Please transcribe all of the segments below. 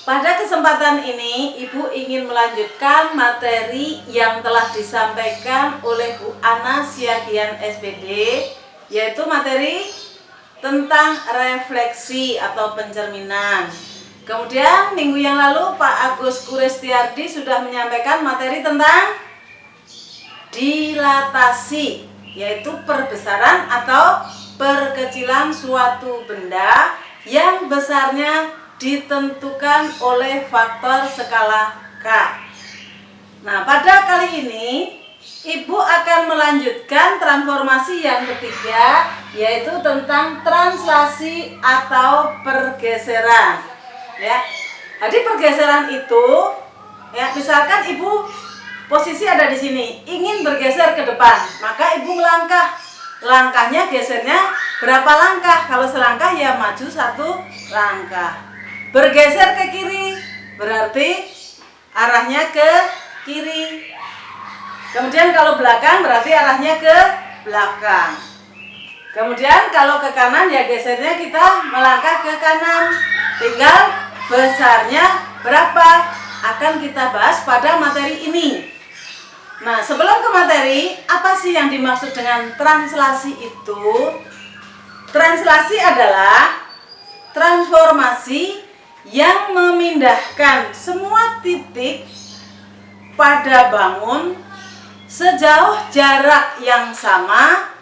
Pada kesempatan ini, Ibu ingin melanjutkan materi yang telah disampaikan oleh Bu Ana Siagian SPD, yaitu materi tentang refleksi atau pencerminan. Kemudian minggu yang lalu Pak Agus Kurestiardi sudah menyampaikan materi tentang dilatasi, yaitu perbesaran atau perkecilan suatu benda yang besarnya ditentukan oleh faktor skala K. Nah, pada kali ini Ibu akan melanjutkan transformasi yang ketiga, yaitu tentang translasi atau pergeseran. Ya. Jadi pergeseran itu, ya, misalkan Ibu posisi ada di sini, ingin bergeser ke depan, maka Ibu melangkah. Langkahnya gesernya berapa langkah? Kalau selangkah ya maju satu langkah. Bergeser ke kiri berarti arahnya ke kiri. Kemudian kalau belakang berarti arahnya ke belakang. Kemudian kalau ke kanan ya gesernya kita melangkah ke kanan. Tinggal besarnya berapa akan kita bahas pada materi ini. Nah, sebelum ke materi, apa sih yang dimaksud dengan translasi itu? Translasi adalah transformasi yang memindahkan semua titik pada bangun sejauh jarak yang sama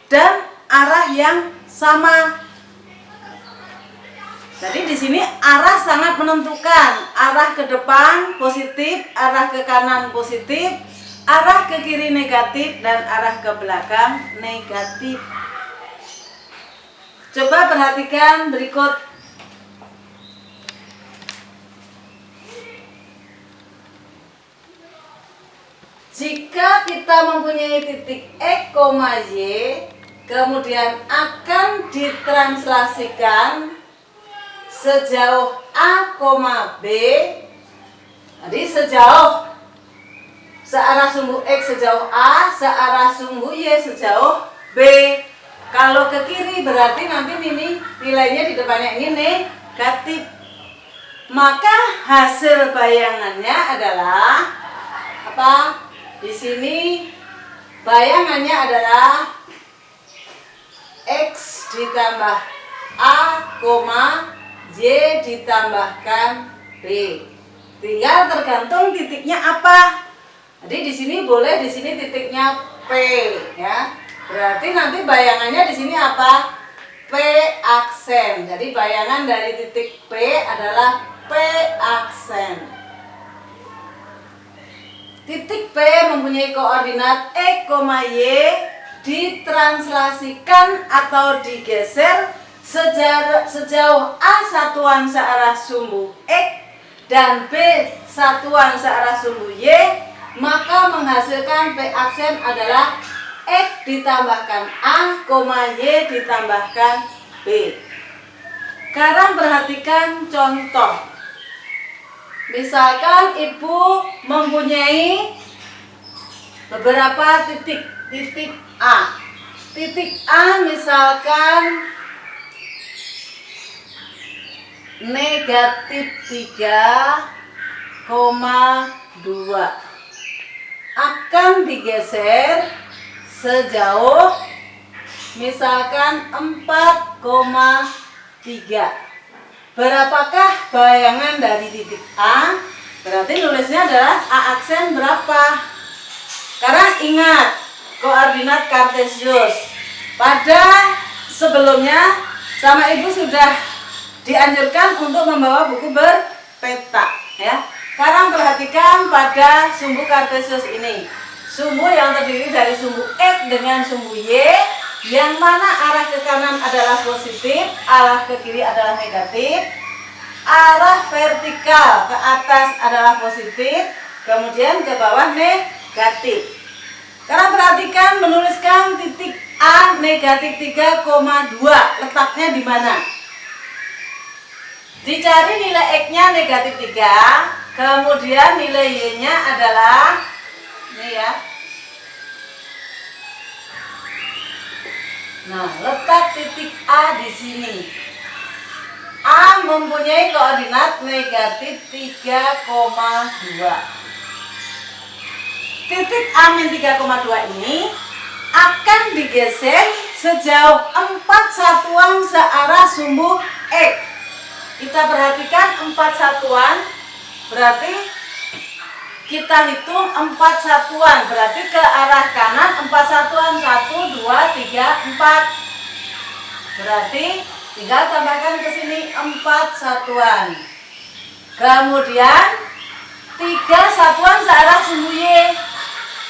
dan arah yang sama. Jadi di sini arah sangat menentukan. Arah ke depan positif, arah ke kanan positif, arah ke kiri negatif, dan arah ke belakang negatif. Coba perhatikan berikut. Jika kita mempunyai titik X, Y, kemudian akan ditranslasikan sejauh A, B, jadi sejauh searah sumbu X sejauh A, searah sumbu Y sejauh B. Kalau ke kiri berarti nanti ini nilainya di depannya ini negatif. Maka hasil bayangannya adalah apa? Di sini bayangannya adalah X ditambah A, Y ditambahkan B. Tinggal tergantung titiknya apa. Jadi di sini boleh di sini titiknya P, ya. Berarti nanti bayangannya di sini apa? P aksen. Jadi bayangan dari titik P adalah P aksen. Titik P mempunyai koordinat X, Y, ditranslasikan atau digeser sejauh A satuan searah sumbu X dan B satuan searah sumbu Y, maka menghasilkan P aksen adalah X ditambahkan A, Y ditambahkan B. Sekarang perhatikan contoh. Misalkan Ibu mempunyai beberapa titik A. Titik A misalkan negatif 3,2 akan digeser sejauh misalkan 4,3. Berapakah bayangan dari titik A? Berarti nulisnya adalah A aksen berapa? Karena ingat koordinat kartesius. Pada sebelumnya sama Ibu sudah dianjurkan untuk membawa buku berpeta, ya. Sekarang perhatikan pada sumbu kartesius ini. Sumbu yang terdiri dari sumbu X dengan sumbu Y, yang mana arah ke kanan adalah positif, arah ke kiri adalah negatif, arah vertikal ke atas adalah positif, kemudian ke bawah negatif. Sekarang perhatikan menuliskan titik A negatif 3,2, letaknya di mana? Dicari nilai X-nya negatif 3, kemudian nilai Y-nya adalah ini ya. Nah, letak titik A di sini. A mempunyai koordinat negatif 3,2. Titik A min 3,2 ini akan digeser sejauh 4 satuan searah sumbu X. Kita perhatikan 4 satuan, berarti kita hitung 4 satuan, berarti ke arah kanan 4 satuan, 1, 2, 3, 4. Berarti tinggal tambahkan ke sini 4 satuan. Kemudian 3 satuan searah sumbu Y.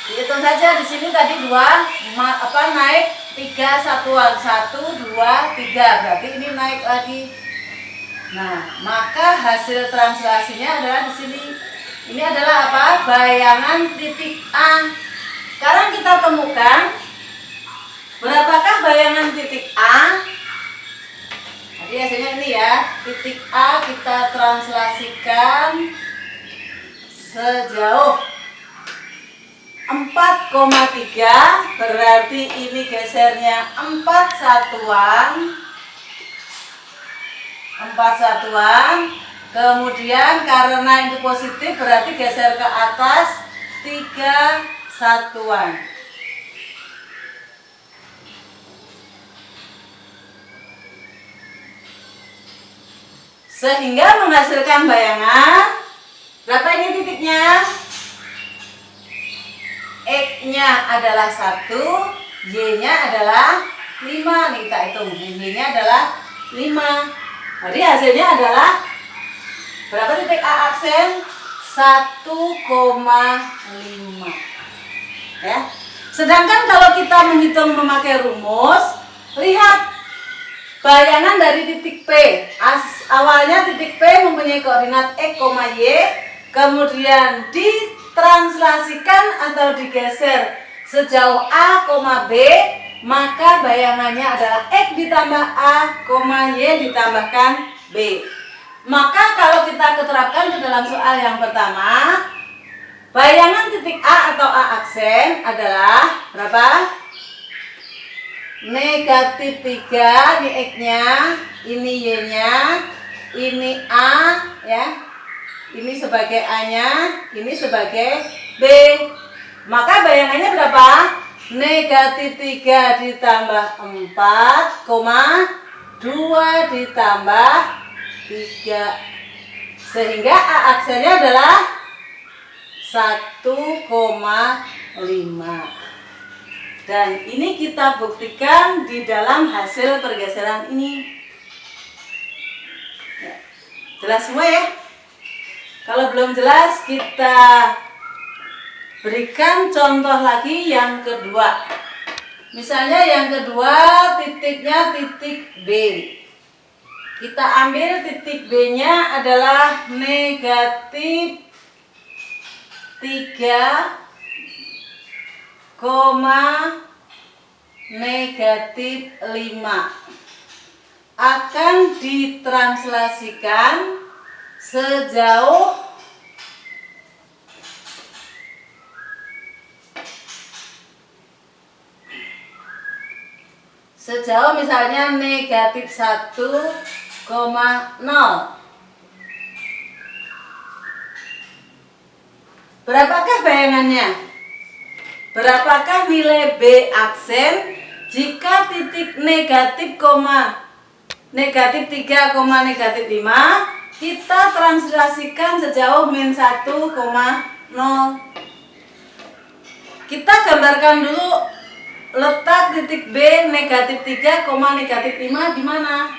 Dihitung saja di sini tadi 2 naik 3 satuan, 1, 2, 3. Berarti ini naik lagi. Nah, maka hasil translasinya adalah di sini. Ini adalah apa? Bayangan titik A. Sekarang kita temukan berapakah bayangan titik A? Jadi hasilnya ini ya. Titik A kita translasikan sejauh 4,3, berarti ini gesernya 4 satuan. 4 satuan. Kemudian karena itu positif berarti geser ke atas 3 satuan. Sehingga menghasilkan bayangan berapa ini titiknya? X-nya adalah 1, Y-nya adalah 5. Nih kita hitung, Y-nya adalah 5. Jadi hasilnya adalah berapa titik A aksen? 1,5. Ya. Sedangkan kalau kita menghitung memakai rumus, lihat bayangan dari titik P. Awalnya titik P mempunyai koordinat X, Y, kemudian ditranslasikan atau digeser sejauh A, B, maka bayangannya adalah X ditambah A, Y ditambahkan B. Maka kalau kita keterapkan ke dalam soal yang pertama, bayangan titik A atau A aksen adalah berapa? Negatif 3, ini X-nya, ini Y-nya, ini A, ya. Ini sebagai A-nya, ini sebagai B. Maka bayangannya berapa? Negatif 3 ditambah 4, 2 ditambah 3. Sehingga A aksennya adalah 1,5. Dan ini kita buktikan di dalam hasil pergeseran ini. Ya, jelas semua ya? Kalau belum jelas, kita berikan contoh lagi yang kedua. Misalnya yang kedua titiknya titik B. Kita ambil titik B-nya adalah negatif 3, negatif 5 akan ditranslasikan sejauh misalnya negatif 1,0. Berapakah bayangannya? Berapakah nilai B aksen jika titik negatif, negatif 3, negatif 5 kita translasikan sejauh min 1,0. Kita gambarkan dulu letak titik B negatif 3, negatif 5 di mana?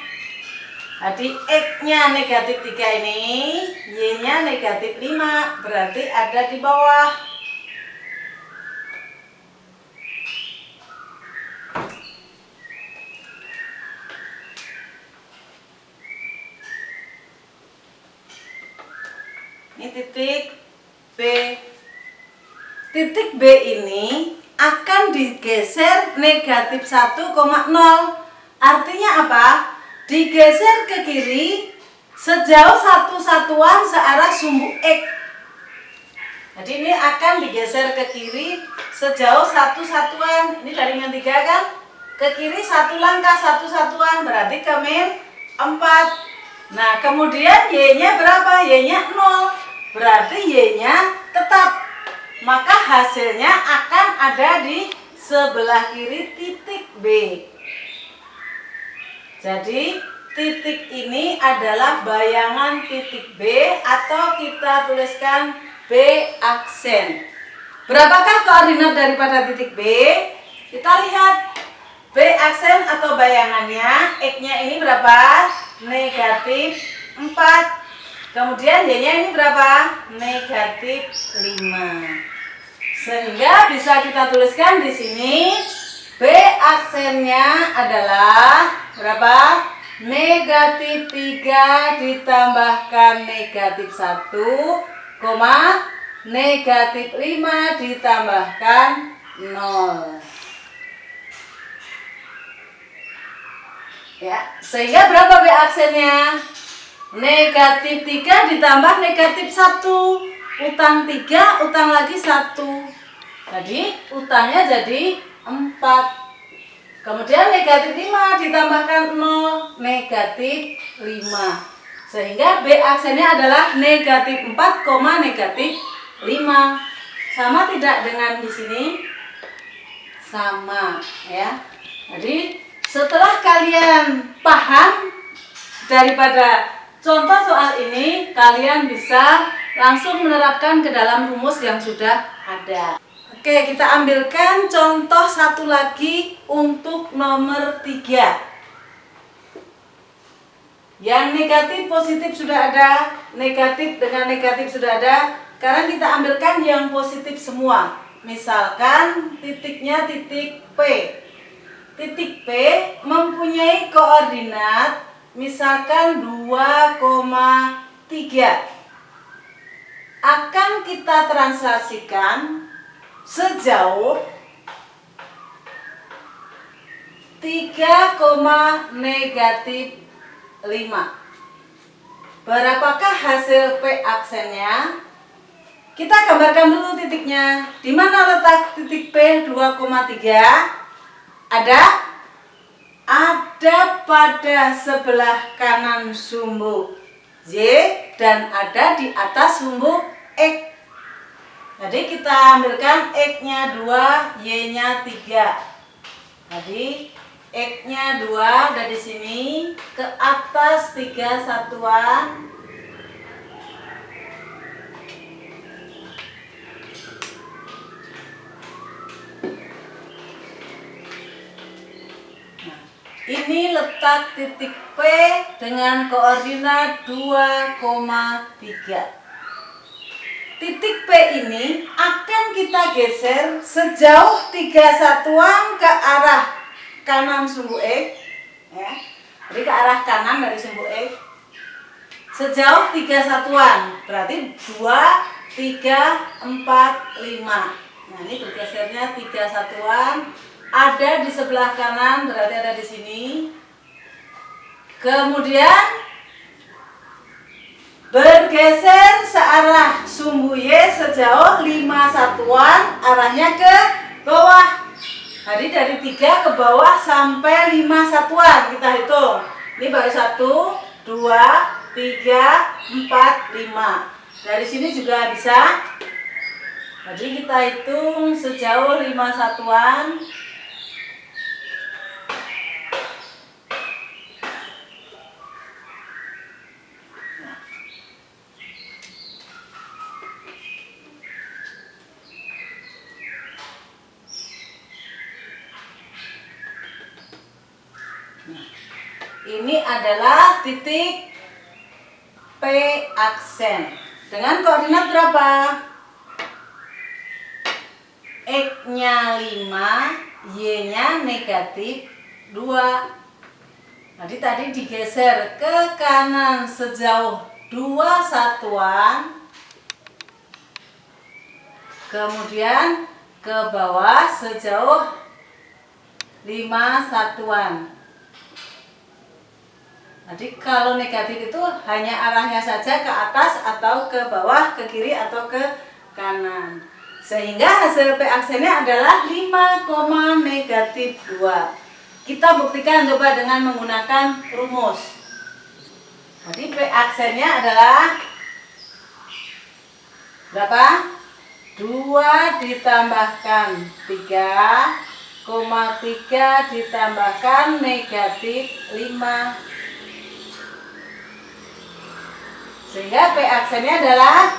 Jadi X-nya negatif 3 ini, Y-nya negatif 5, berarti ada di bawah. Ini titik B. Titik B ini akan digeser negatif 1,0. Artinya apa? Digeser ke kiri sejauh 1 satuan searah sumbu X. Jadi ini akan digeser ke kiri sejauh 1 satuan. Ini dari min 3 kan? Ke kiri 1 langkah 1 satuan, berarti ke min 4. Nah, kemudian Y-nya berapa? Y-nya 0. Berarti Y-nya tetap. Maka hasilnya akan ada di sebelah kiri titik B. Jadi, titik ini adalah bayangan titik B atau kita tuliskan B aksen. Berapakah koordinat daripada titik B? Kita lihat B aksen atau bayangannya, X-nya ini berapa? Negatif 4. Kemudian Y-nya ini berapa? Negatif 5. Sehingga bisa kita tuliskan di sini B aksennya adalah berapa? Negatif 3 ditambahkan negatif 1, negatif 5 ditambahkan 0. Ya, sehingga berapa B aksennya? Negatif 3 ditambah negatif 1. Utang 3, utang lagi 1. Jadi utangnya jadi 4. Kemudian negatif 5 ditambahkan 0, negatif 5. Sehingga B aksennya adalah negatif 4, negatif 5. Sama tidak dengan di sini? Sama, ya. Jadi setelah kalian paham daripada contoh soal ini, kalian bisa langsung menerapkan ke dalam rumus yang sudah ada. Oke, kita ambilkan contoh satu lagi untuk nomor 3. Yang negatif positif sudah ada, negatif dengan negatif sudah ada. Sekarang kita ambilkan yang positif semua. Misalkan titiknya titik P. Titik P mempunyai koordinat misalkan 2,3. Akan kita translasikan sejauh 3, negatif 5. Berapakah hasil P aksennya? Kita gambarkan dulu titiknya. Di mana letak titik P 2,3? Ada pada sebelah kanan sumbu Y dan ada di atas sumbu X. Jadi kita ambilkan X-nya 2, Y-nya 3. Jadi X-nya 2 dari sini ke atas 3 satuan. Ini letak titik P dengan koordinat 2,3. Titik P ini akan kita geser sejauh 3 satuan ke arah kanan sumbu X. Ya. Jadi ke arah kanan dari sumbu X. Sejauh 3 satuan. Berarti 2, 3, 4, 5. Nah ini bergesernya 3 satuan. Ada di sebelah kanan, berarti ada di sini. Kemudian bergeser searah sumbu Y sejauh 5 satuan, arahnya ke bawah. Jadi dari 3 ke bawah sampai 5 satuan kita hitung. Ini baru 1, 2, 3, 4, 5. Dari sini juga bisa. Jadi kita hitung sejauh 5 satuan. Ini adalah titik P aksen. Dengan koordinat berapa? X-nya 5, Y-nya negatif 2. Jadi tadi digeser ke kanan sejauh 2 satuan. Kemudian ke bawah sejauh 5 satuan. Jadi kalau negatif itu hanya arahnya saja ke atas atau ke bawah, ke kiri atau ke kanan. Sehingga hasil P aksennya adalah 5, negatif 2. Kita buktikan coba dengan menggunakan rumus. Jadi P aksennya adalah berapa? 2 ditambahkan 3,3 ditambahkan negatif 5. Sehingga P aksennya adalah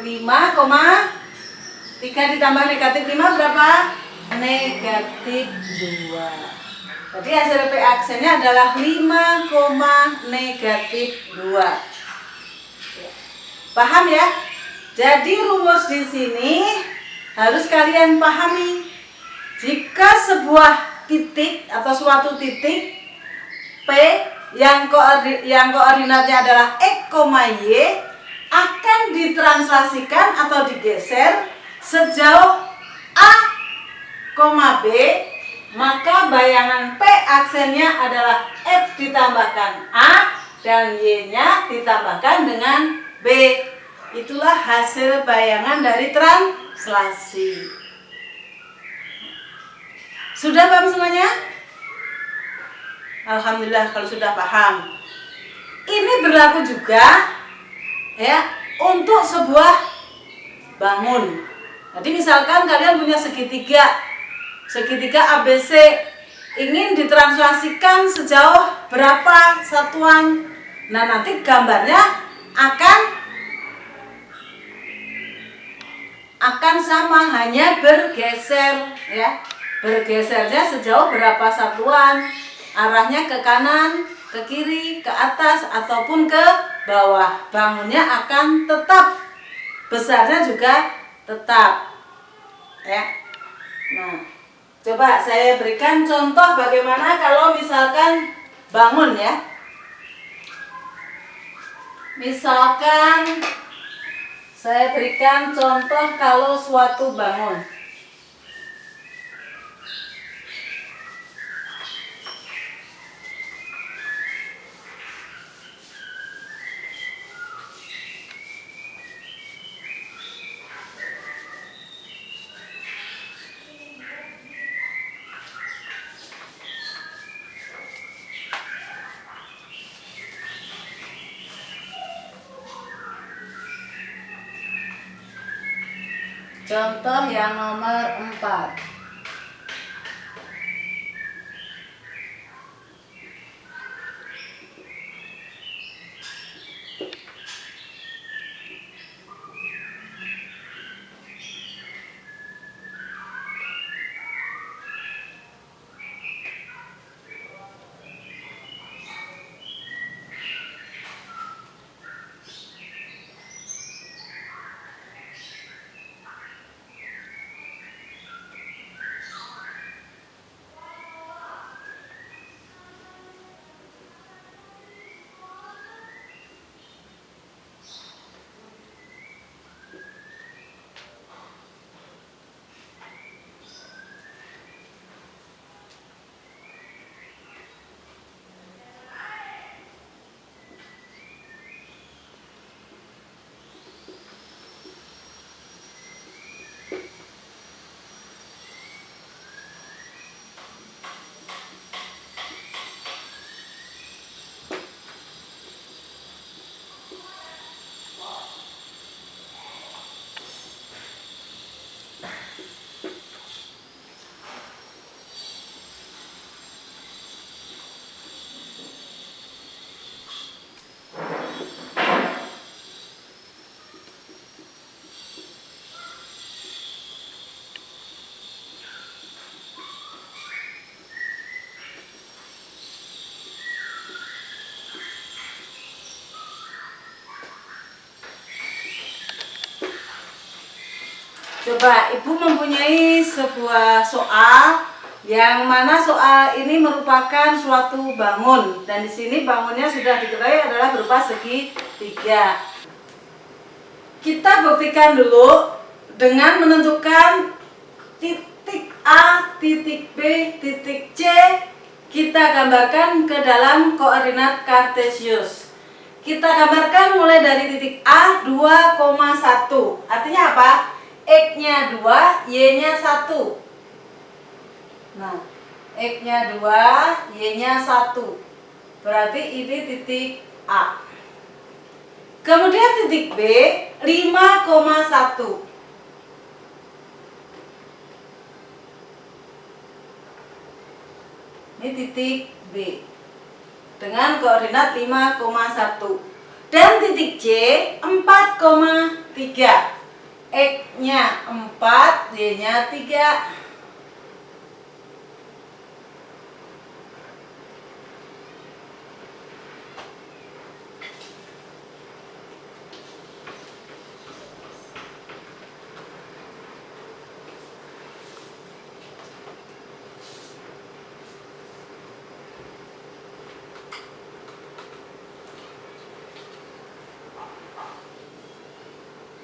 5,3 ditambah negatif 5 berapa? Negatif 2. Jadi hasil P aksennya adalah 5, negatif 2. Paham ya? Jadi rumus di sini harus kalian pahami. Jika sebuah titik atau suatu titik P yang koordinatnya adalah X, Y akan ditranslasikan atau digeser sejauh A, B, maka bayangan P aksennya adalah X ditambahkan A dan Y-nya ditambahkan dengan B. Itulah hasil bayangan dari translasi. Sudah paham semuanya? Alhamdulillah kalau sudah paham. Ini berlaku juga ya untuk sebuah bangun. Jadi misalkan kalian punya segitiga ABC ingin ditranslasikan sejauh berapa satuan. Nah, nanti gambarnya akan sama, hanya bergeser ya. Bergesernya sejauh berapa satuan, arahnya ke kanan, ke kiri, ke atas ataupun ke bawah. Bangunnya akan tetap, besarnya juga tetap ya. Nah, coba saya berikan contoh bagaimana kalau misalkan bangun ya. Misalkan saya berikan contoh kalau suatu bangun. Contoh yang nomor 4. Coba Ibu mempunyai sebuah soal yang mana soal ini merupakan suatu bangun, dan di sini bangunnya sudah diketahui adalah berupa segitiga. Kita buktikan dulu dengan menentukan titik A, titik B, titik C. Kita gambarkan ke dalam koordinat kartesius. Kita gambarkan mulai dari titik A 2,1. Artinya apa? X-nya 2, Y-nya 1. Nah, X-nya 2, Y-nya 1. Berarti ini titik A. Kemudian titik B 5,1. Ini titik B dengan koordinat 5,1. Dan titik C 4,3. X-nya 4, Y-nya 3.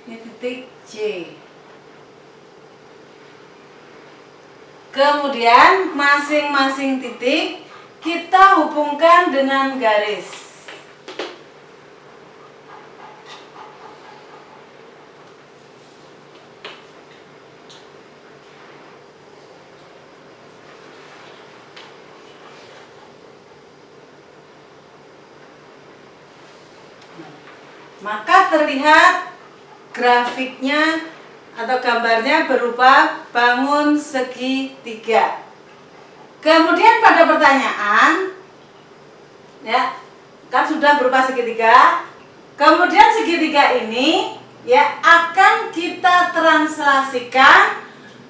Ini titik C. Kemudian masing-masing titik kita hubungkan dengan garis. Maka terlihat grafiknya atau gambarnya berupa bangun segitiga. Kemudian pada pertanyaan, ya, kan sudah berupa segitiga. Kemudian segitiga ini ya akan kita translasikan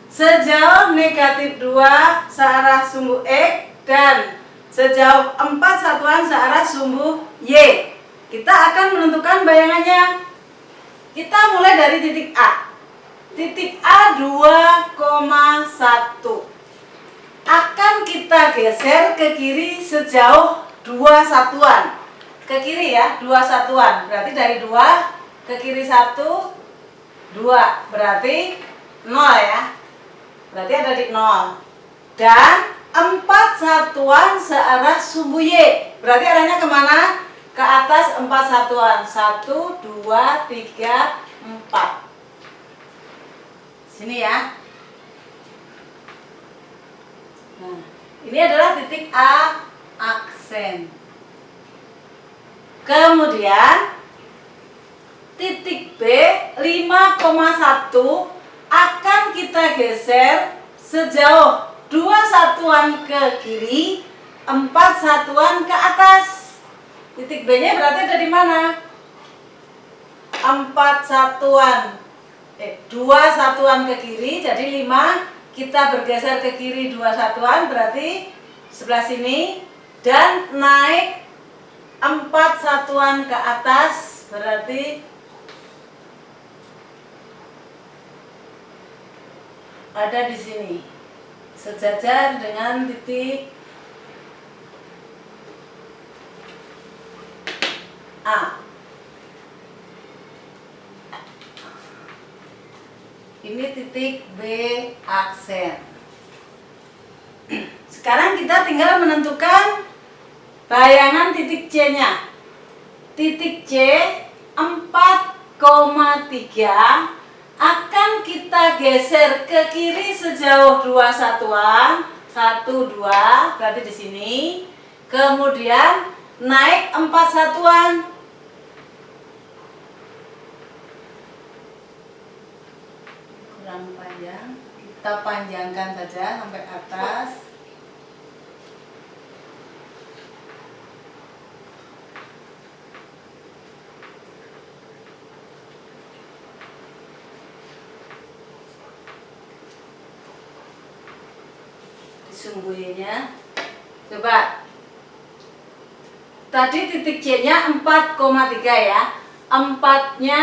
sejauh negatif 2 searah sumbu X dan sejauh 4 satuan searah sumbu Y. Kita akan menentukan bayangannya. Kita mulai dari titik A. Titik A 2,1. Akan kita geser ke kiri sejauh 2 satuan. Ke kiri ya, 2 satuan. Berarti dari 2 ke kiri 1, 2. Berarti 0 ya. Berarti ada di 0. Dan 4 satuan searah sumbu Y. Berarti arahnya kemana? Ke atas 4 satuan. 1, 2, 3, 4. Sini ya. Nah, ini adalah titik A aksen. Kemudian titik B 5,1 akan kita geser sejauh 2 satuan ke kiri, 4 satuan ke atas. Titik B-nya berarti ada di mana? 4 satuan 2 satuan ke kiri, jadi 5. Kita bergeser ke kiri 2 satuan, berarti sebelah sini. Dan naik 4 satuan ke atas, berarti ada di sini. Sejajar dengan titik A. Ini titik B aksen. Sekarang kita tinggal menentukan bayangan titik C-nya. Titik C 4,3 akan kita geser ke kiri sejauh 2 satuan. 1, 2, berarti di sini. Kemudian naik 4 satuan. Kurang panjang, kita panjangkan saja sampai atas. Disungguhinya. Coba. Tadi titik C-nya 4,3 ya. 4-nya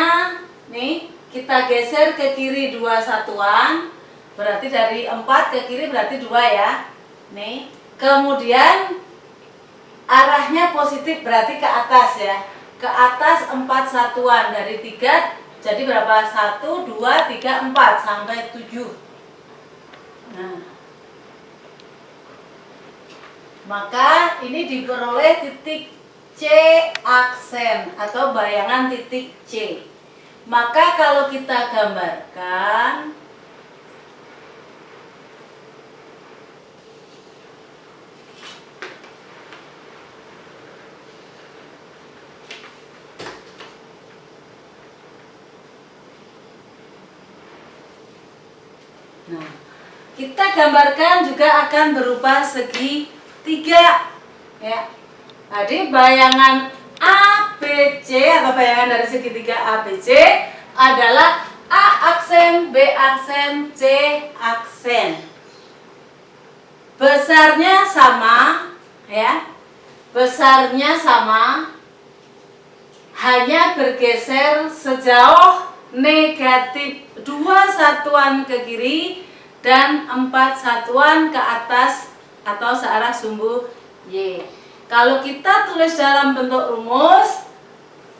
nih kita geser ke kiri 2 satuan. Berarti dari 4 ke kiri berarti 2 ya. Nih. Kemudian arahnya positif berarti ke atas ya. Ke atas 4 satuan dari 3 jadi berapa? 1, 2, 3, 4 sampai 7. Nah. Maka ini diperoleh titik C aksen atau bayangan titik C. Maka kalau kita gambarkan Nah, kita gambarkan juga akan berupa segitiga ya. Jadi bayangan ABC atau bayangan dari segitiga ABC adalah A aksen, B aksen, C aksen. Besarnya sama ya. Besarnya sama, hanya bergeser sejauh negatif 2 satuan ke kiri dan 4 satuan ke atas atau searah sumbu Y. Kalau kita tulis dalam bentuk rumus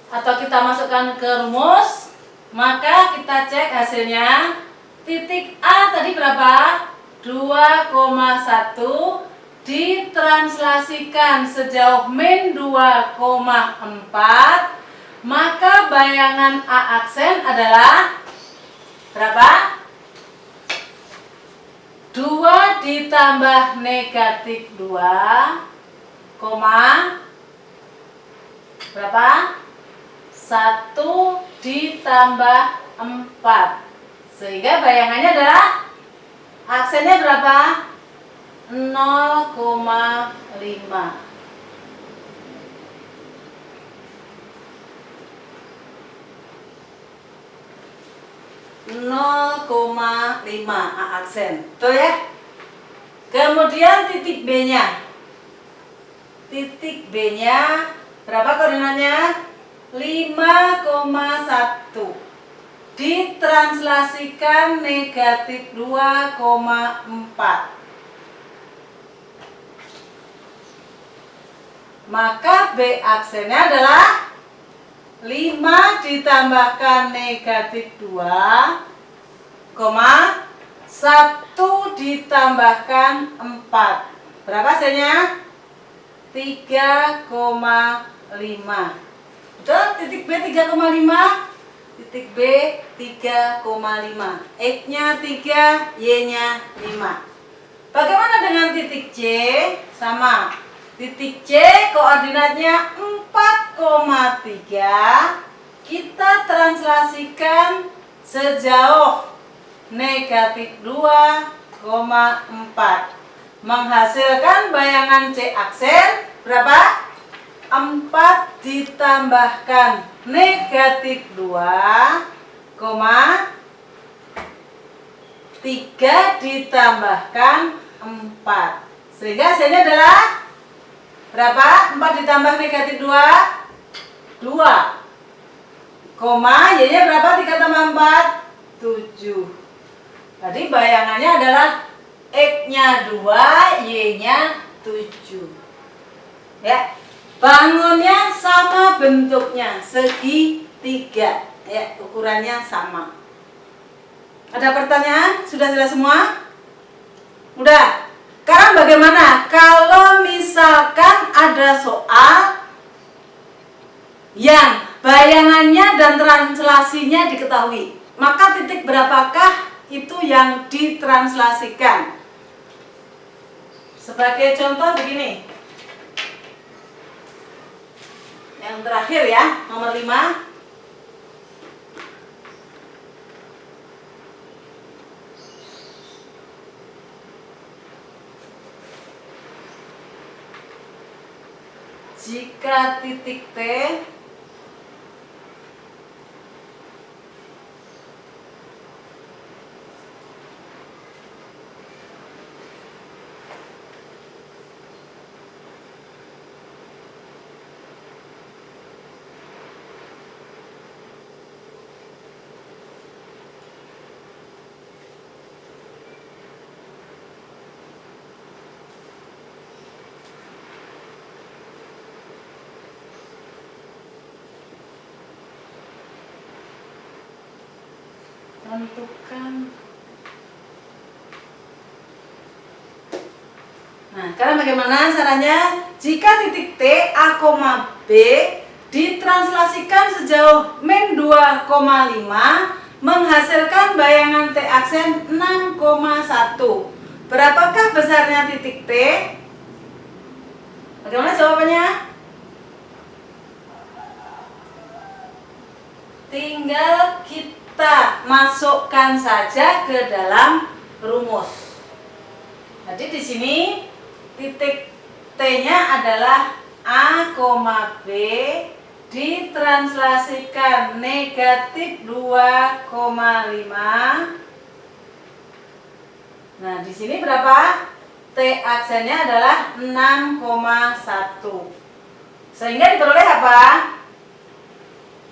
atau kita masukkan ke rumus, maka kita cek hasilnya. Titik A tadi berapa? 2,1 ditranslasikan sejauh min 2,4, maka bayangan A aksen adalah berapa? 2 ditambah negatif 2, berapa? 1 ditambah 4. Sehingga bayangannya adalah aksennya berapa? 0,5. 0,5 A aksen. Betul ya? Kemudian titik B-nya. Titik B-nya berapa koordinatnya? 5,1. Ditranslasikan negatif 2,4. Maka B aksennya adalah 5 ditambahkan negatif 2, 1 ditambahkan 4. Berapa hasilnya? 3,5. Betul? Titik B 3,5. Titik B 3,5. X-nya 3, Y-nya 5. Bagaimana dengan titik C? Sama. Titik C koordinatnya 4,3. Kita translasikan sejauh negatif 2,4. Menghasilkan bayangan C aksen berapa? 4 ditambahkan negatif 2, 3 ditambahkan 4. Sehingga hasilnya adalah berapa? 4 ditambah negatif 2, 2. Y-nya berapa? 3 tambah 4, 7. Jadi bayangannya adalah X-nya 2, Y-nya 7. Ya. Bangunnya sama bentuknya, segitiga. Ya, ukurannya sama. Ada pertanyaan? Sudah jelas semua? Udah. Sekarang bagaimana kalau misalkan ada soal yang bayangannya dan translasinya diketahui, maka titik berapakah itu yang ditranslasikan? Sebagai contoh begini. Yang terakhir ya, nomor 5. Jika titik T tentukan. Nah, sekarang bagaimana caranya? Jika titik T A, B ditranslasikan sejauh min 2,5 menghasilkan bayangan T aksen 6,1. Berapakah besarnya titik T? Bagaimana jawabannya? Tinggal kita masukkan saja ke dalam rumus. Jadi di sini titik T-nya adalah A, B ditranslasikan negatif 2,5. Nah, di sini berapa? T aksennya adalah 6,1. Sehingga diperoleh apa?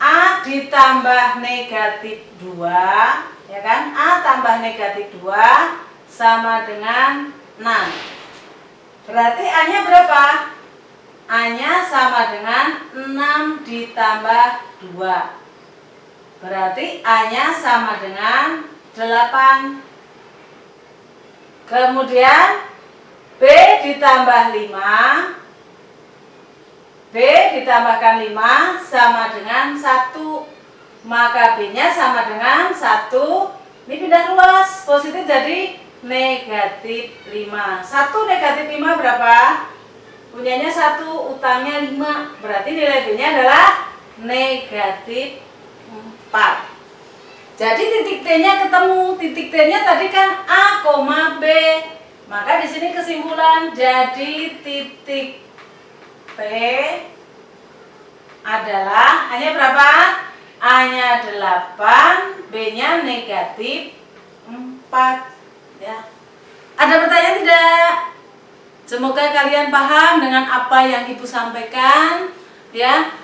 A ditambah negatif 2, ya kan? A tambah negatif 2 sama dengan 6. Berarti A-nya berapa? A-nya sama dengan 6 ditambah 2. Berarti A-nya sama dengan 8. Kemudian B ditambah 5. B ditambahkan 5 sama dengan 1. Maka B-nya sama dengan 1. Ini pindah ruas, positif jadi negatif 5. 1 negatif 5 berapa? Punyanya 1, utangnya 5. Berarti nilai B-nya adalah negatif 4. Jadi titik T-nya ketemu. Titik T-nya tadi kan A, B. Maka di sini kesimpulan jadi titik P adalah A-nya berapa? A-nya 8, B-nya negatif 4. Ya. Ada pertanyaan tidak? Semoga kalian paham dengan apa yang Ibu sampaikan, ya.